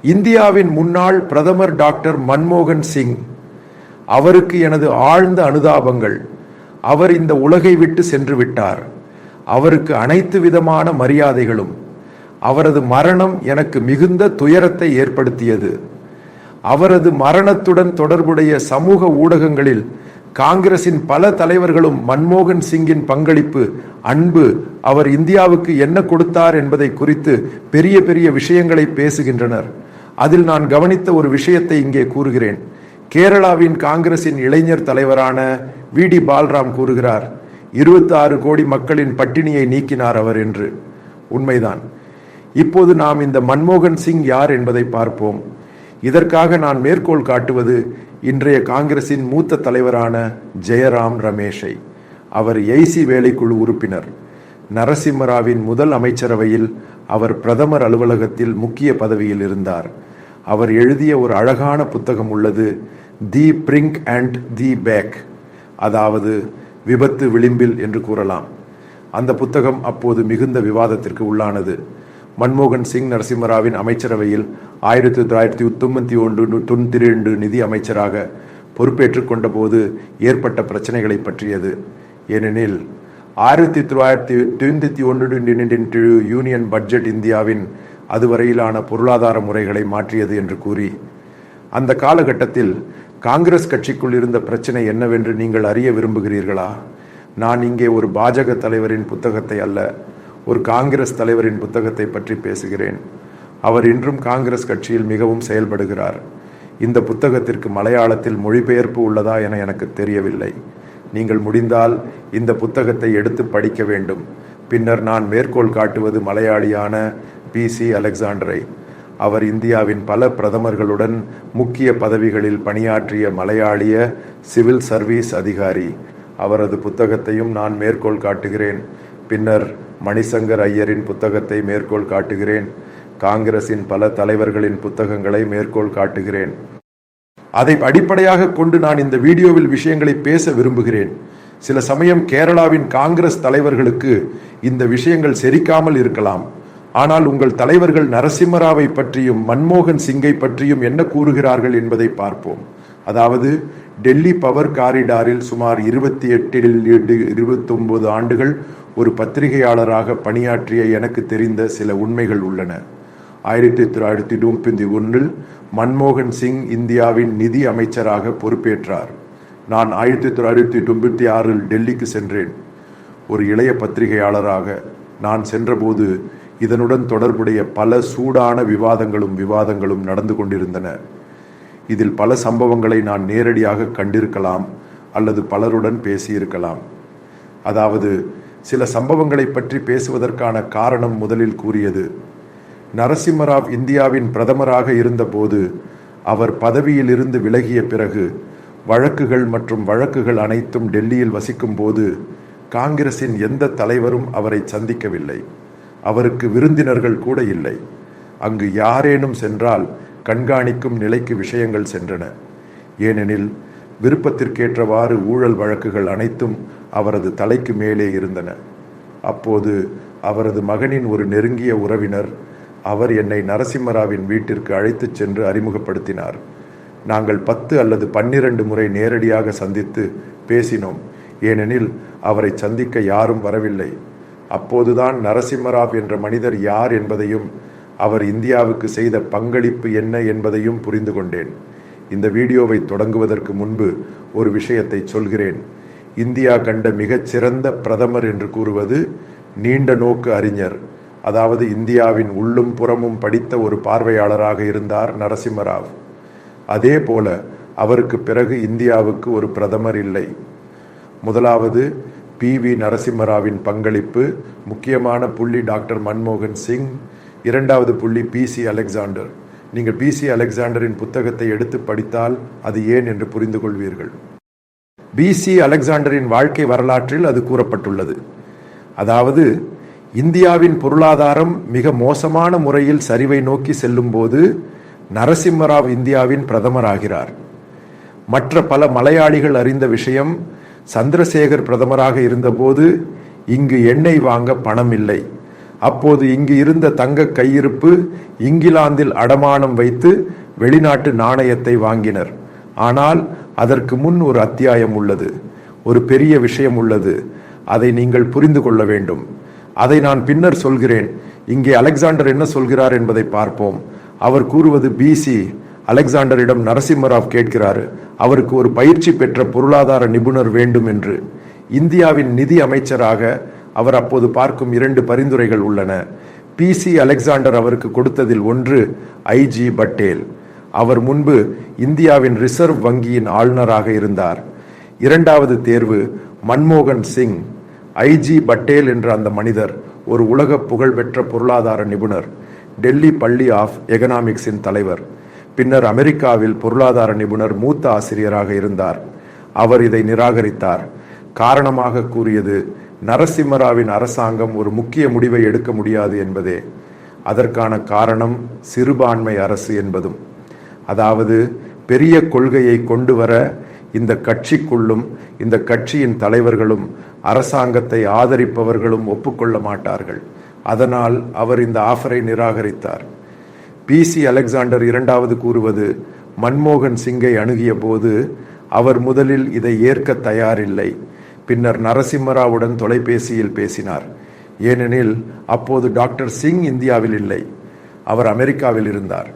இந்தியாவின் முன்னாள் பிரதமர் டாக்டர் மன்மோகன் சிங், அவருக்கு எனது ஆழ்ந்த அனுதாபங்கள். அவர் இந்த உலகை விட்டு சென்று விட்டார். அவருக்கு அனைத்து விதமான மரியாதைகளும். அவரது மரணம் எனக்கு மிகுந்த துயரத்தை ஏற்படுத்தியது. அவரது மரணத்துடன் தொடர்புடைய சமூக ஊடகங்களில் காங்கிரசின் பல தலைவர்களும் மன்மோகன் சிங்கின் பங்களிப்பு, அன்பு, அவர் இந்தியாவுக்கு என்ன கொடுத்தார் என்பதை குறித்து பெரிய பெரிய விஷயங்களை பேசுகின்றனர். அதில் நான் கவனித்த ஒரு விஷயத்தை இங்கே கூறுகிறேன். கேரளாவின் காங்கிரசின் இளைஞர் தலைவரான வி.டி. பால்ராம் கூறுகிறார், 26 கோடி மக்களின் பட்டினியை நீக்கினார் அவர் என்று. உண்மைதான். இப்போது நாம் இந்த மன்மோகன் சிங் யார் என்பதை பார்ப்போம். இதற்காக நான் மேற்கோள் காட்டுவது இன்றைய காங்கிரசின் மூத்த தலைவரான ஜெயராம் ரமேஷை. அவர் எய்சி வேலைக்குழு உறுப்பினர். நரசிம்மராவின் முதல் அமைச்சரவையில் அவர் பிரதமர் அலுவலகத்தில் முக்கிய பதவியில் இருந்தார். அவர் எழுதிய ஒரு அழகான புத்தகம் உள்ளது, தி பிரிங்க் அண்ட் தி பேக், அதாவது விபத்து விளிம்பில் என்று கூறலாம். அந்த புத்தகம் அப்போது மிகுந்த விவாதத்திற்கு உள்ளானது. மன்மோகன் சிங் நரசிம்மராவின் அமைச்சரவையில் 1992 நிதி அமைச்சராக பொறுப்பேற்றுக் கொண்ட போது ஏற்பட்ட பிரச்சனைகளை பற்றியது. ஏனெனில் 1991 யூனியன் பட்ஜெட் இந்தியாவின் அதுவரையிலான பொருளாதார முறைகளை மாற்றியது என்று கூறி, அந்த காலகட்டத்தில் காங்கிரஸ் கட்சிக்குள் இருந்த பிரச்சனை என்னவென்று நீங்கள் அறிய விரும்புகிறீர்களா? நான் இங்கே ஒரு பாஜக தலைவரின் புத்தகத்தை அல்ல, ஒரு காங்கிரஸ் தலைவரின் புத்தகத்தை பற்றி பேசுகிறேன். அவர் இன்றும் காங்கிரஸ் கட்சியில் மிகவும் செயல்படுகிறார். இந்த புத்தகத்திற்கு மலையாளத்தில் மொழிபெயர்ப்பு உள்ளதா என எனக்கு தெரியவில்லை. நீங்கள் முடிந்தால் இந்த புத்தகத்தை எடுத்து படிக்க வேண்டும். பின்னர் நான் மேற்கோள் காட்டுவது மலையாளியான பி.சி. அலெக்சாண்டரை. அவர் இந்தியாவின் பல பிரதமர்களுடன் முக்கிய பதவிகளில் பணியாற்றிய மலையாளிய சிவில் சர்வீஸ் அதிகாரி. அவரது புத்தகத்தையும் நான் மேற்கோள் காட்டுகிறேன். பின்னர் மணிசங்கர் ஐயரின் புத்தகத்தை மேற்கோள் காட்டுகிறேன். காங்கிரசின் பல தலைவர்களின் புத்தகங்களை மேற்கோள் காட்டுகிறேன். அதை அடிப்படையாக கொண்டு நான் இந்த வீடியோவில் விஷயங்களை பேச விரும்புகிறேன். சில சமயம் கேரளாவின் காங்கிரஸ் தலைவர்களுக்கு இந்த விஷயங்கள் செரிக்காமல் இருக்கலாம். ஆனால் உங்கள் தலைவர்கள் நரசிம்மராவை பற்றியும் மன்மோகன் சிங்கை பற்றியும் என்ன கூறுகிறார்கள் என்பதை பார்ப்போம். அதாவது டெல்லி பவர் காரிடாரில் சுமார் 28-29 ஆண்டுகள் ஒரு பத்திரிகையாளராக பணியாற்றிய எனக்கு தெரிந்த சில உண்மைகள் உள்ளன. 1991 மன்மோகன் சிங் இந்தியாவின் நிதி அமைச்சராக பொறுப்பேற்றார். நான் 1996 டெல்லிக்கு சென்றேன். ஒரு இளைய பத்திரிகையாளராக நான் சென்றபோது இதனுடன் தொடர்புடைய பல சூடான விவாதங்களும் நடந்து கொண்டிருந்தன. இதில் பல சம்பவங்களை நான் நேரடியாக கண்டிருக்கலாம் அல்லது பலருடன் பேசியிருக்கலாம். அதாவது சில சம்பவங்களை பற்றி பேசுவதற்கான காரணம் முதலில் கூறியது, நரசிம்மராவ் இந்தியாவின் பிரதமராக இருந்தபோது அவர் பதவியில் இருந்து விலகிய பிறகு வழக்குகள் அனைத்தும் டெல்லியில் வசிக்கும் போது காங்கிரசின் எந்த தலைவரும் அவரை சந்திக்கவில்லை. அவருக்கு விருந்தினர்கள் கூட இல்லை. அங்கு யாரேனும் சென்றால் கண்காணிக்கும் நிலைக்கு விஷயங்கள் சென்றன. ஏனெனில் விருப்பத்திற்கேற்றவாறு ஊழல் வழக்குகள் அனைத்தும் அவரது தலைக்கு மேலே இருந்தன. அப்போது அவரது மகனின் ஒரு நெருங்கிய உறவினர் அவர் என்னை நரசிம்மராவின் வீட்டிற்கு அழைத்துச் சென்று அறிமுகப்படுத்தினார். நாங்கள் 10 அல்லது 12 முறை நேரடியாக சந்தித்து பேசினோம். ஏனெனில் அவரை சந்திக்க யாரும் வரவில்லை. அப்போதுதான் நரசிம்மராவ் என்ற மனிதர் யார் என்பதையும் அவர் இந்தியாவுக்கு செய்த பங்களிப்பு என்ன என்பதையும் புரிந்து கொண்டேன். இந்த வீடியோவை தொடங்குவதற்கு முன்பு ஒரு விஷயத்தை சொல்கிறேன். இந்தியா கண்ட மிகச்சிறந்த பிரதமர் என்று கூறுவது நீண்ட நோக்கு அறிஞர், அதாவது இந்தியாவின் உள்ளும் புறமும் படித்த ஒரு பார்வையாளராக இருந்தார் நரசிம்மராவ். அதே போல அவருக்கு பிறகு இந்தியாவுக்கு ஒரு பிரதமர் இல்லை. முதலாவது பி.வி. நரசிம்மராவின் பங்களிப்பு, முக்கியமான புள்ளி டாக்டர் மன்மோகன் சிங், இரண்டாவது புள்ளி பி.சி. அலெக்சாண்டர். நீங்கள் பி.சி. அலெக்சாண்டரின் புத்தகத்தை எடுத்து படித்தால் அது ஏன் என்று புரிந்து கொள்வீர்கள். பி.சி. அலெக்சாண்டரின் வாழ்க்கை வரலாற்றில் அது கூறப்பட்டுள்ளது. அதாவது இந்தியாவின் பொருளாதாரம் மிக மோசமான முறையில் சரிவை நோக்கி செல்லும் போது நரசிம்மராவ் இந்தியாவின் பிரதமராகிறார். மற்ற பல மலையாளிகள் அறிந்த விஷயம், சந்திரசேகர் பிரதமராக இருந்தபோது இங்கு எண்ணெய் வாங்க பணம் இல்லை. அப்போது இங்கு இருந்த தங்க கையிருப்பு இங்கிலாந்தில் அடமானம் வைத்து வெளிநாட்டு நாணயத்தை வாங்கினர். ஆனால் அதற்கு முன் ஒரு அத்தியாயம் உள்ளது, ஒரு பெரிய விஷயம் உள்ளது. அதை நீங்கள் புரிந்து கொள்ள வேண்டும். அதை நான் பின்னர் சொல்கிறேன். இங்கே அலெக்சாண்டர் என்ன சொல்கிறார் என்பதை பார்ப்போம். அவர் கூறுவது பிசி. அலெக்சாண்டரிடம் நரசிம்மராவ் கேட்கிறார், அவருக்கு ஒரு பயிற்சி பெற்ற பொருளாதார நிபுணர் வேண்டும் என்று. இந்தியாவின் நிதி அமைச்சராக அவர் அப்போது பார்க்கும் 2 பரிந்துரைகள் உள்ளன. பிசி அலெக்சாண்டர் அவருக்கு கொடுத்ததில் ஒன்று ஐஜி பட்டேல். அவர் முன்பு இந்தியாவின் ரிசர்வ் வங்கியின் ஆளுநராக இருந்தார். இரண்டாவது தேர்வு மன்மோகன் சிங். ஐஜி பட்டேல் என்ற அந்த மனிதர் ஒரு உலக புகழ்பெற்ற பொருளாதார நிபுணர், டெல்லி பள்ளி ஆஃப் எகனாமிக்ஸின் தலைவர், பின்னர் அமெரிக்காவில் பொருளாதார நிபுணர், மூத்த ஆசிரியராக இருந்தார். அவர் இதை நிராகரித்தார். காரணமாக கூறியது, நரசிம்மராவின் அரசாங்கம் ஒரு முக்கிய முடிவை எடுக்க முடியாது என்பதே. அதற்கான காரணம் சிறுபான்மை அரசு என்பதும். அதாவது பெரிய கொள்கையை கொண்டு வர இந்த கட்சிக்குள்ளும் இந்த கட்சியின் தலைவர்களும் அரசாங்கத்தை ஆதரிப்பவர்களும் ஒப்புக்கொள்ள மாட்டார்கள். அதனால் அவர் இந்த ஆஃபரை நிராகரித்தார். பிசி அலெக்சாண்டர் இரண்டாவது கூறுவது, மன்மோகன் சிங்கை அணுகிய போது அவர் முதலில் இதை ஏற்க தயாரில்லை. பின்னர் நரசிம்மராவுடன் தொலைபேசியில் பேசினார். ஏனெனில் அப்போது டாக்டர் சிங் இந்தியாவில் இல்லை, அவர் அமெரிக்காவில் இருந்தார்.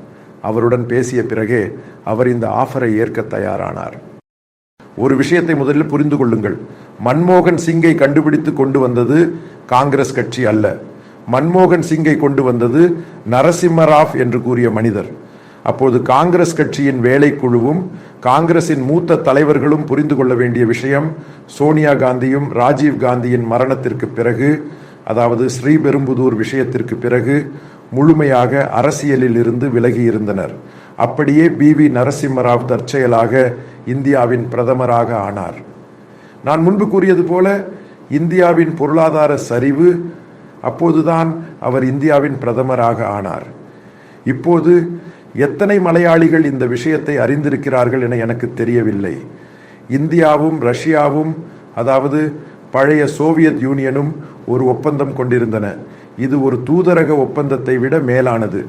அவருடன் பேசிய பிறகே அவர் இந்த ஆஃபரை ஏற்க தயாரானார். ஒரு விஷயத்தை முதலில் புரிந்து கொள்ளுங்கள். மன்மோகன் சிங்கை கண்டுபிடித்து கொண்டு வந்தது காங்கிரஸ் கட்சி அல்ல. மன்மோகன் சிங்கை கொண்டு வந்தது நரசிம்மராவ் என்று கூறிய மனிதர். அப்போது காங்கிரஸ் கட்சியின் வேலை குழுவும் காங்கிரசின் மூத்த தலைவர்களும் புரிந்து கொள்ள வேண்டிய விஷயம், சோனியா காந்தியும் ராஜீவ் காந்தியின் மரணத்திற்கு பிறகு, அதாவது ஸ்ரீபெரும்புதூர் விஷயத்திற்கு பிறகு முழுமையாக அரசியலில் இருந்து விலகி இருந்தனர். அப்படியே பிவி நரசிம்மராவ் தற்செயலாக இந்தியாவின் பிரதமராக ஆனார். நான் முன்பு கூறியது போல இந்தியாவின் பொருளாதார சரிவு, அப்போதுதான் அவர் இந்தியாவின் பிரதமராக ஆனார். இப்போது எத்தனை மலையாளிகள் இந்த விஷயத்தை அறிந்திருக்கிறார்கள் என எனக்கு தெரியவில்லை. இந்தியாவும் ரஷ்யாவும், அதாவது பழைய சோவியத் யூனியனும் ஒரு ஒப்பந்தம் கொண்டிருந்தன. இது ஒரு தூதரக ஒப்பந்தத்தை விட மேலானது.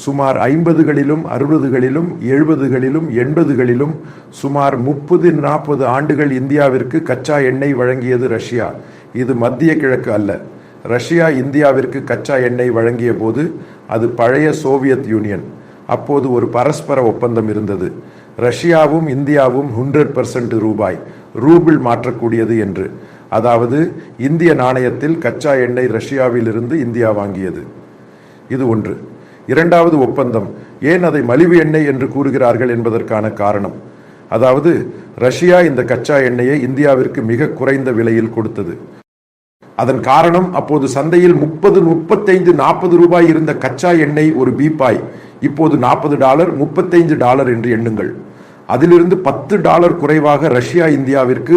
சுமார் 50களிலும் 60களிலும் 70களிலும் 80களிலும் சுமார் 30-40 ஆண்டுகள் இந்தியாவிற்கு கச்சா எண்ணெய் வழங்கியது ரஷ்யா. இது மத்திய கிழக்கு அல்ல. ரஷ்யா இந்தியாவிற்கு கச்சா எண்ணெய் வழங்கிய போது அது பழைய சோவியத் யூனியன். அப்போது ஒரு பரஸ்பர ஒப்பந்தம் இருந்தது. ரஷ்யாவும் இந்தியாவும் 100% ரூபாய், ரூபிள் மாற்றக்கூடியது என்று. அதாவது இந்திய நாணயத்தில் கச்சா எண்ணெய் ரஷ்யாவில் இருந்து இந்தியா வாங்கியது. இது ஒன்று. இரண்டாவது ஒப்பந்தம், ஏன் அதை மலிவு எண்ணெய் என்று கூறுகிறார்கள் என்பதற்கான காரணம். அதாவது ரஷ்யா இந்த கச்சா எண்ணெயை இந்தியாவிற்கு மிக குறைந்த விலையில் கொடுத்தது. அதன் காரணம், அப்போது சந்தையில் 30, 35, 40 ரூபாய் இருந்த கச்சா எண்ணெய் ஒரு பீப்பாய் இப்போது $40, $35 என்று எண்ணுங்கள். அதிலிருந்து $10 குறைவாக ரஷ்யா இந்தியாவிற்கு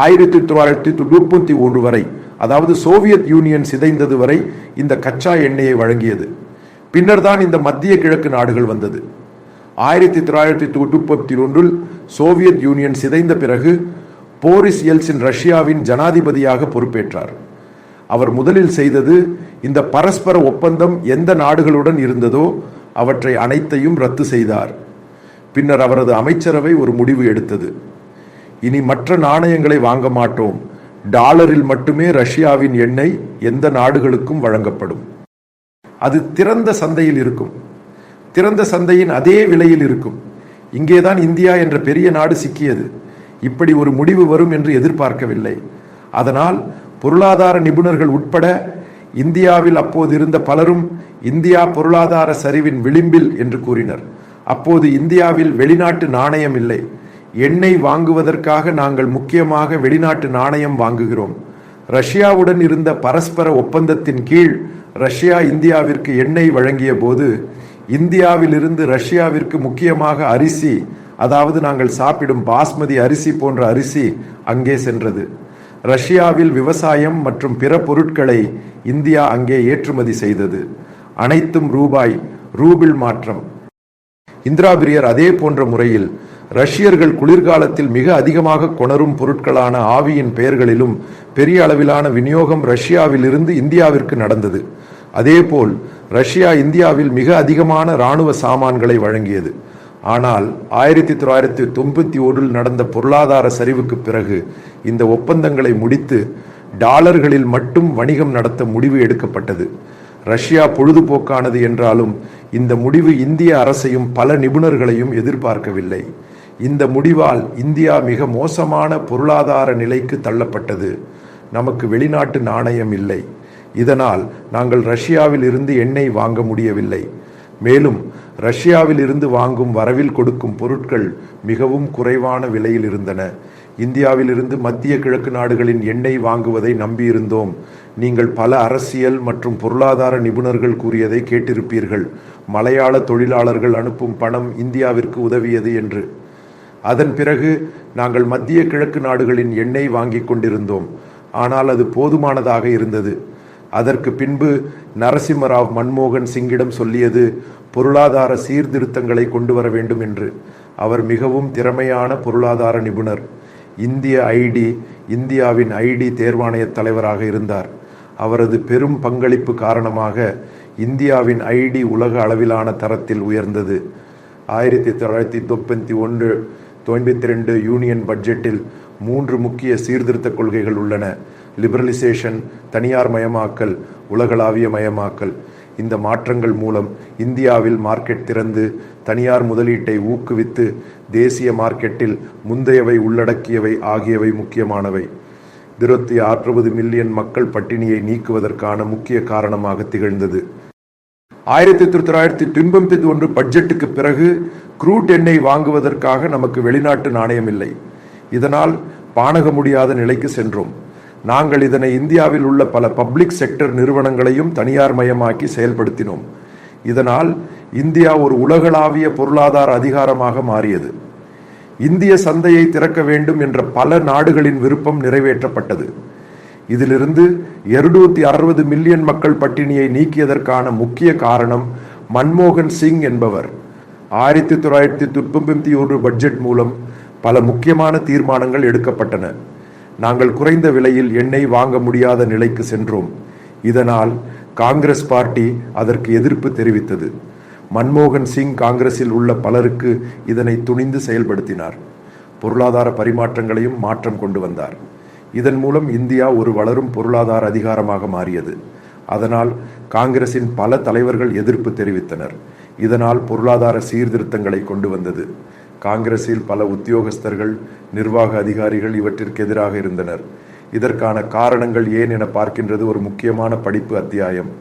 1991 வரை, அதாவது சோவியத் யூனியன் சிதைந்தது வரை இந்த கச்சா எண்ணெயை வழங்கியது. பின்னர் தான் இந்த மத்திய கிழக்கு நாடுகள் வந்தது. 1991 சோவியத் யூனியன் சிதைந்த பிறகு போரிஸ் எல்சின் ரஷ்யாவின் ஜனாதிபதியாக பொறுப்பேற்றார். அவர் முதலில் செய்தது, இந்த பரஸ்பர ஒப்பந்தம் எந்த நாடுகளுடன் இருந்ததோ அவற்றை அனைத்தையும் ரத்து செய்தார். பின்னர் அவரது அமைச்சரவை ஒரு முடிவு எடுத்தது. இனி மற்ற நாணயங்களை வாங்க மாட்டோம், டாலரில் மட்டுமே ரஷ்யாவின் எண்ணெய் எந்த நாடுகளுக்கும் வழங்கப்படும். அது திறந்த சந்தையில் இருக்கும், திறந்த சந்தையின் அதே விலையில் இருக்கும். இங்கேதான் இந்தியா என்ற பெரிய நாடு சிக்கியது. இப்படி ஒரு முடிவு வரும் என்று எதிர்பார்க்கவில்லை. அதனால் பொருளாதார நிபுணர்கள் உட்பட இந்தியாவில் அப்போது இருந்த பலரும் இந்தியா பொருளாதார சரிவின் விளிம்பில் என்று கூறினர். அப்போது இந்தியாவில் வெளிநாட்டு நாணயம் இல்லை. எண்ணெய் வாங்குவதற்காக நாங்கள் முக்கியமாக வெளிநாட்டு நாணயம் வாங்குகிறோம். ரஷ்யாவுடன் இருந்த பரஸ்பர ஒப்பந்தத்தின் கீழ் ரஷ்யா இந்தியாவிற்கு எண்ணெய் வழங்கிய போது இந்தியாவிலிருந்து ரஷ்யாவிற்கு முக்கியமாக அரிசி, அதாவது நாங்கள் சாப்பிடும் பாஸ்மதி அரிசி போன்ற அரிசி அங்கே சென்றது. ரஷ்யாவில் விவசாயம் மற்றும் பிற பொருட்களை இந்தியா அங்கே ஏற்றுமதி செய்தது. அனைத்தும் ரூபாய், ரூபிள் மாற்றம். இந்திரா பிரியர் அதே போன்ற முறையில் ரஷ்யர்கள் குளிர்காலத்தில் மிக அதிகமாக கொணரும் பொருட்களான ஆவியின் பெயர்களிலும் பெரிய அளவிலான விநியோகம் ரஷ்யாவில் இருந்து இந்தியாவிற்கு நடந்தது. அதேபோல் ரஷ்யா இந்தியாவில் மிக அதிகமான இராணுவ சாமான்களை வழங்கியது. ஆனால் 1991 நடந்த பொருளாதார சரிவுக்கு பிறகு இந்த ஒப்பந்தங்களை முடித்து டாலர்களில் மட்டும் வணிகம் நடத்த முடிவு எடுக்கப்பட்டது. ரஷ்யா பொழுதுபோக்கானது என்றாலும் இந்த முடிவு இந்திய அரசையும் பல நிபுணர்களையும் எதிர்பார்க்கவில்லை. இந்த முடிவால் இந்தியா மிக மோசமான பொருளாதார நிலைக்கு தள்ளப்பட்டது. நமக்கு வெளிநாட்டு நாணயம் இல்லை. இதனால் நாங்கள் ரஷ்யாவில் இருந்து எண்ணெய் வாங்க முடியவில்லை. மேலும் ரஷ்யாவில் இருந்து வாங்கும் வரவில் கொடுக்கும் பொருட்கள் மிகவும் குறைவான விலையில் இருந்தன. இந்தியாவில் இருந்து மத்திய கிழக்கு நாடுகளின் எண்ணெய் வாங்குவதை நம்பியிருந்தோம். நீங்கள் பல அரசியல் மற்றும் பொருளாதார நிபுணர்கள் கூறியதை கேட்டிருப்பீர்கள். மலையாள தொழிலாளர்கள் அனுப்பும் பணம் இந்தியாவிற்கு உதவியது என்று. அதன் பிறகு நாங்கள் மத்திய கிழக்கு நாடுகளின் எண்ணெய் வாங்கி கொண்டிருந்தோம். ஆனால் அது போதுமானதாக இருந்தது. அதற்கு பின்பு நரசிம்மராவ் மன்மோகன் சிங்கிடம் சொல்லியது பொருளாதார சீர்திருத்தங்களை கொண்டு வர வேண்டும் என்று. அவர் மிகவும் திறமையான பொருளாதார நிபுணர். இந்தியாவின் ஐடி தேர்வாணைய தலைவராக இருந்தார். அவரது பெரும் பங்களிப்பு காரணமாக இந்தியாவின் ஐடி உலக அளவிலான தரத்தில் உயர்ந்தது. 1991-92 யூனியன் பட்ஜெட்டில் 3 முக்கிய சீர்திருத்த கொள்கைகள் உள்ளன. லிபரலைசேஷன், தனியார் மயமாக்கல், உலகளாவிய மயமாக்கல். இந்த மாற்றங்கள் மூலம் இந்தியாவில் மார்க்கெட் திறந்து தனியார் முதலீட்டை ஊக்குவித்து தேசிய மார்க்கெட்டில் முந்தையவை உள்ளடக்கியவை ஆகியவை முக்கியமானவை. 160 மில்லியன் மக்கள் பட்டினியை நீக்குவதற்கான முக்கிய காரணமாக திகழ்ந்தது. 1991 பட்ஜெட்டுக்கு பிறகு குரூட் எண்ணெய் வாங்குவதற்காக நமக்கு வெளிநாட்டு நாணயம் இல்லை. இதனால் பாணக முடியாத நிலைக்கு சென்றோம். நாங்கள் இதனை இந்தியாவில் உள்ள பல பப்ளிக் செக்டர் நிறுவனங்களையும் தனியார் மயமாக்கி செயல்படுத்தினோம். இதனால் இந்தியா ஒரு உலகளாவிய பொருளாதார அதிகாரமாக மாறியது. இந்திய சந்தையை திறக்க வேண்டும் என்ற பல நாடுகளின் விருப்பம் நிறைவேற்றப்பட்டது. இதிலிருந்து 260 மில்லியன் மக்கள் பட்டினியை நீக்கியதற்கான முக்கிய காரணம் மன்மோகன் சிங் என்பவர். 1991 பட்ஜெட் மூலம் பல முக்கியமான தீர்மானங்கள் எடுக்கப்பட்டன. நாங்கள் குறைந்த விலையில் எண்ணெய் வாங்க முடியாத நிலைக்கு சென்றோம். இதனால் காங்கிரஸ் பார்ட்டி அதற்கு எதிர்ப்பு தெரிவித்தது. மன்மோகன் சிங் காங்கிரஸில் உள்ள பலருக்கு இதனை துணிந்து செயல்படுத்தினார். பொருளாதார பரிமாற்றங்களையும் மாற்றம் கொண்டு வந்தார். இதன் மூலம் இந்தியா ஒரு வளரும் பொருளாதார அதிகாரமாக மாறியது. அதனால் காங்கிரசின் பல தலைவர்கள் எதிர்ப்பு தெரிவித்தனர். இதனால் பொருளாதார சீர்திருத்தங்களை கொண்டு வந்தது. காங்கிரஸில் பல உத்தியோகஸ்தர்கள், நிர்வாக அதிகாரிகள் இவற்றிற்கு எதிராக இருந்தனர். இதற்கான காரணங்கள் ஏன் என பார்க்கின்றது ஒரு முக்கியமான படிப்பு அத்தியாயம்.